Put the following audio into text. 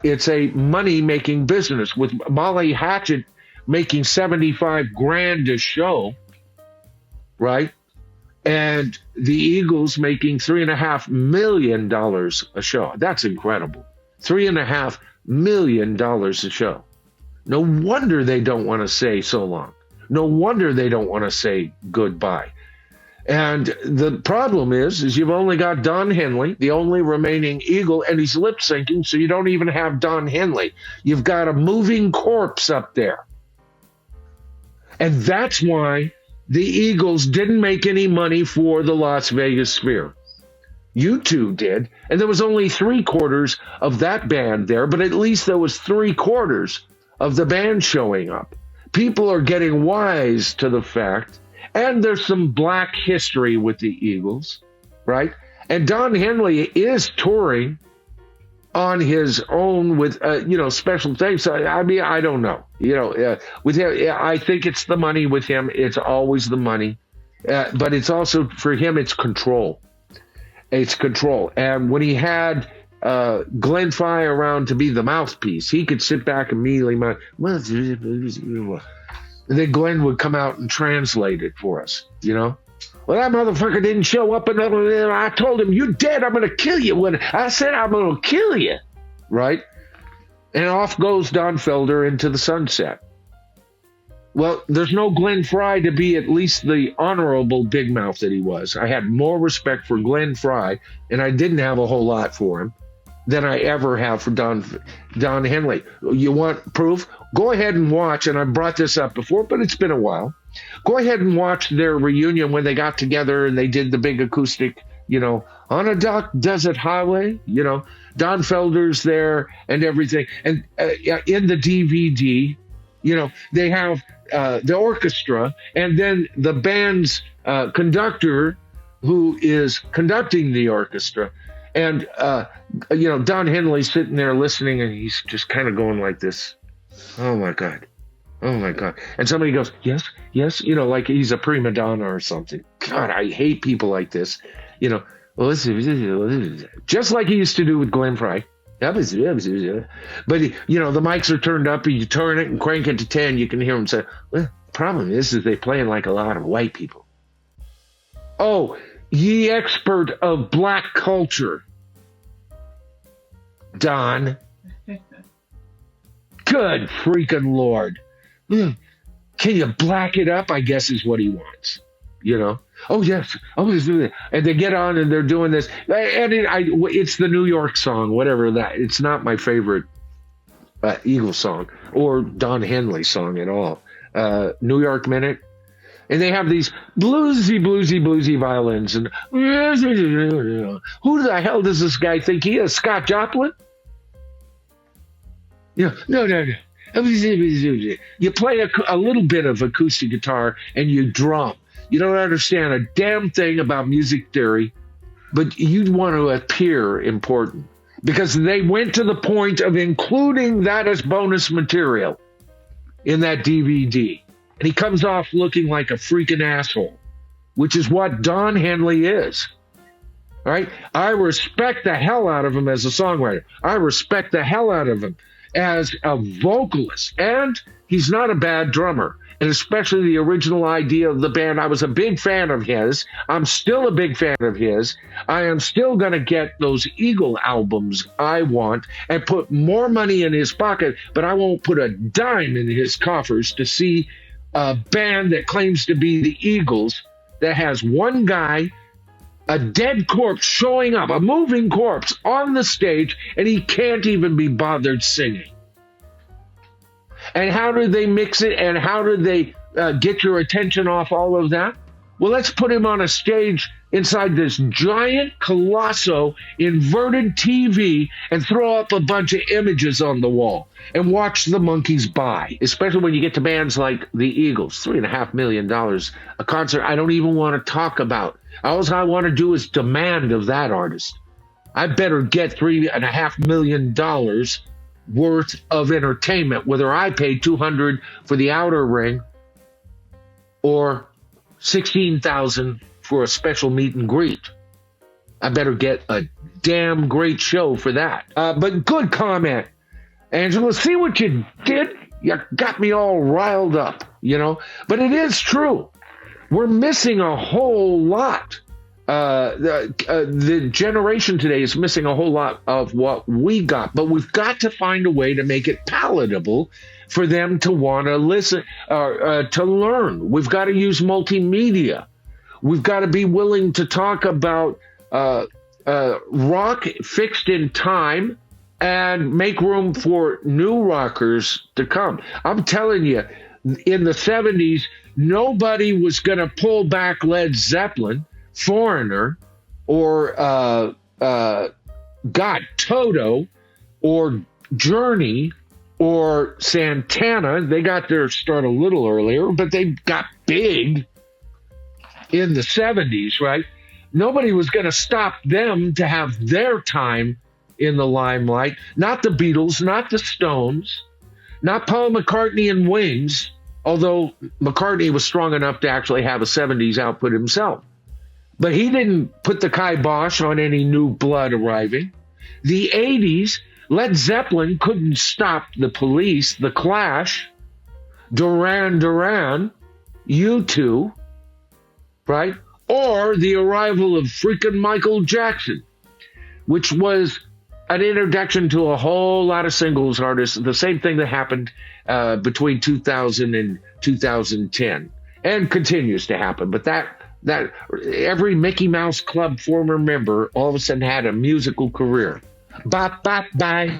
It's a money-making business with Molly Hatchet making 75 grand a show, right? And the Eagles making $3.5 million a show. That's incredible. $3.5 million a show. No wonder they don't want to say so long. No wonder they don't want to say goodbye. And the problem is you've only got Don Henley, the only remaining Eagle, and he's lip syncing, so you don't even have Don Henley. You've got a moving corpse up there. And that's why the Eagles didn't make any money for the Las Vegas Sphere. U2 did, and there was only 3/4 of that band there, but at least there was 3/4 of the band showing up. People are getting wise to the fact, and there's some black history with the Eagles, right? And Don Henley is touring on his own with, special things. I mean, I don't know. With him, I think it's the money with him. It's always the money. But it's also, for him, it's control. It's control. And when he had Glenn Frey around to be the mouthpiece, he could sit back and immediately, and then Glenn would come out and translate it for us, Well, that motherfucker didn't show up, and I told him, "You dead, I'm going to kill you." When I said, "I'm going to kill you," right? And off goes Don Felder into the sunset. Well, there's no Glenn Frey to be at least the honorable big mouth that he was. I had more respect for Glenn Frey, and I didn't have a whole lot for him, than I ever have for Don Henley. You want proof? Go ahead and watch, and I brought this up before, but it's been a while. Go ahead and watch their reunion when they got together and they did the big acoustic, on a dark desert highway, Don Felder's there and everything. And in the DVD, they have the orchestra and then the band's conductor who is conducting the orchestra. And, Don Henley's sitting there listening, and he's just kind of going like this. Oh, my God. Oh, my God. And somebody goes, yes, yes, like he's a prima donna or something. God, I hate people like this. Just like he used to do with Glenn Frey. But, the mics are turned up, and you turn it and crank it to 10, you can hear him say, well, the problem is they playing like a lot of white people. Oh, ye expert of black culture, Don. Good freaking Lord. Can you black it up? I guess is what he wants. Oh, yes. Oh, let's do that. And they get on and they're doing this. And it's the New York song, whatever that. It's not my favorite Eagle song or Don Henley song at all. New York Minute. And they have these bluesy violins. And who the hell does this guy think he is? Scott Joplin? No. You play a little bit of acoustic guitar and you drum. You don't understand a damn thing about music theory, but you want to appear important because they went to the point of including that as bonus material in that DVD. And he comes off looking like a freaking asshole, which is what Don Henley is. All right? I respect the hell out of him as a songwriter. I respect the hell out of him as a vocalist. And he's not a bad drummer. And especially the original idea of the band. I was a big fan of his. I'm still a big fan of his. I am still going to get those Eagle albums I want and put more money in his pocket, but I won't put a dime in his coffers to see a band that claims to be the Eagles that has one guy, a dead corpse showing up, a moving corpse on the stage, and he can't even be bothered singing. And how do they mix it, and how do they get your attention off all of that? Well, let's put him on a stage inside this giant, colossal, inverted TV and throw up a bunch of images on the wall and watch the monkeys buy, especially when you get to bands like the Eagles. $3.5 million a concert I don't even want to talk about. All I want to do is demand of that artist. I better get $3.5 million worth of entertainment, whether I pay $200 for the outer ring or $16,000 for a special meet and greet. I better get a damn great show for that. But good comment. Angela, see what you did? You got me all riled up, But it is true. We're missing a whole lot. The generation today is missing a whole lot of what we got. But we've got to find a way to make it palatable for them to want to listen, to learn. We've got to use multimedia. We've got to be willing to talk about rock fixed in time and make room for new rockers to come. I'm telling you, in the 70s, nobody was going to pull back Led Zeppelin, Foreigner, or Toto, or Journey, or Santana. They got their start a little earlier, but they got big in the 70s, right? Nobody was going to stop them to have their time in the limelight. Not the Beatles, not the Stones, not Paul McCartney and Wings, although McCartney was strong enough to actually have a 70s output himself. But he didn't put the kibosh on any new blood arriving. The 80s, Led Zeppelin couldn't stop the Police, the Clash, Duran Duran, U2, right? Or the arrival of freaking Michael Jackson, which was an introduction to a whole lot of singles artists, the same thing that happened between 2000 and 2010, and continues to happen. But that every Mickey Mouse Club former member all of a sudden had a musical career. Bye, bye, bye.